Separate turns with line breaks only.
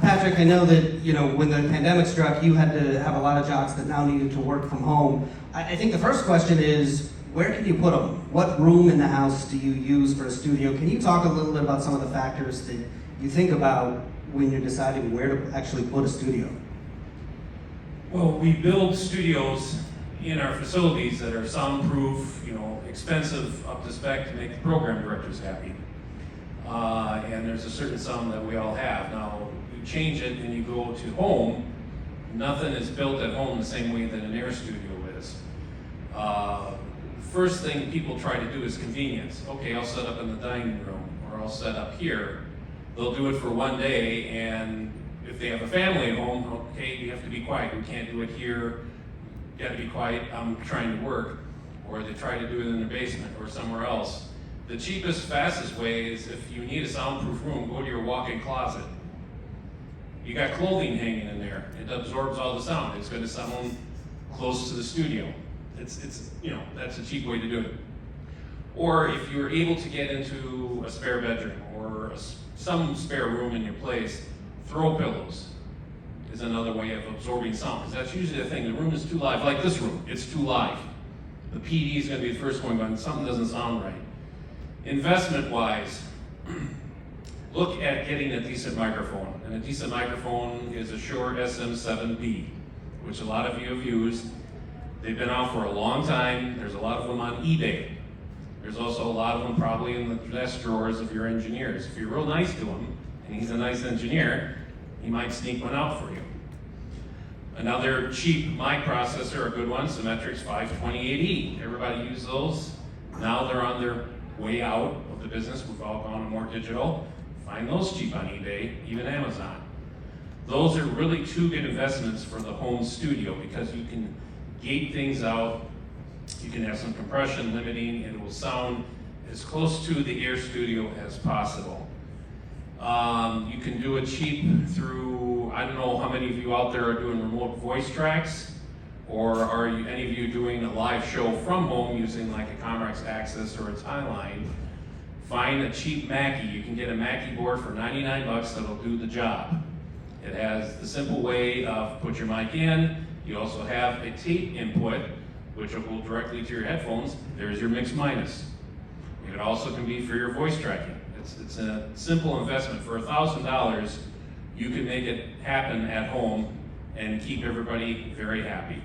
Patrick, I know that, when the pandemic struck, you had to have a lot of jobs that now needed to work from home. I think the first question is, where can you put them? What room in the house do you use for a studio? Can you talk a little bit about some of the factors that you think about when you're deciding where to actually put a studio?
Well, we build studios in our facilities that are soundproof, expensive, up to spec to make the program directors happy. And there's a certain sound that we all have. Now, you change it and you go to home, nothing is built at home the same way that an air studio is. First thing people try to do is convenience. Okay, I'll set up in the dining room, or I'll set up here. They'll do it for one day, and if they have a family at home, okay, you have to be quiet. We can't do it here. You gotta be quiet, I'm trying to work. Or they try to do it in the basement or somewhere else. The cheapest, fastest way is if you need a soundproof room, go to your walk-in closet. You got clothing hanging in there. It absorbs all the sound. It's gonna sound close to the studio. That's a cheap way to do it. Or if you're able to get into a spare bedroom or some spare room in your place, throw pillows is another way of absorbing sound, because that's usually the thing. The room is too live, like this room, it's too live. The PD is going to be the first one going, something doesn't sound right. Investment-wise, look at getting a decent microphone. And a decent microphone is a Shure SM7B, which a lot of you have used. They've been out for a long time. There's a lot of them on eBay. There's also a lot of them probably in the desk drawers of your engineers. If you're real nice to him, and he's a nice engineer, he might sneak one out for you. Another cheap mic processor, a good one, Symmetrix 528E. Everybody uses those. Now they're on their way out of the business. We've all gone more digital. Find those cheap on eBay, even Amazon. Those are really two good investments for the home studio because you can gate things out. You can have some compression limiting. It will sound as close to the air studio as possible. You can do it cheap through, I don't know how many of you out there are doing remote voice tracks, or are any of you doing a live show from home using like a Comrex Access or a Timeline? Find a cheap Mackie. You can get a Mackie board for 99 bucks that'll do the job. It has the simple way of put your mic in. You also have a tape input, which will go directly to your headphones. There's your mix minus. It also can be for your voice tracking. It's a simple investment. For $1,000, you can make it happen at home and keep everybody very happy.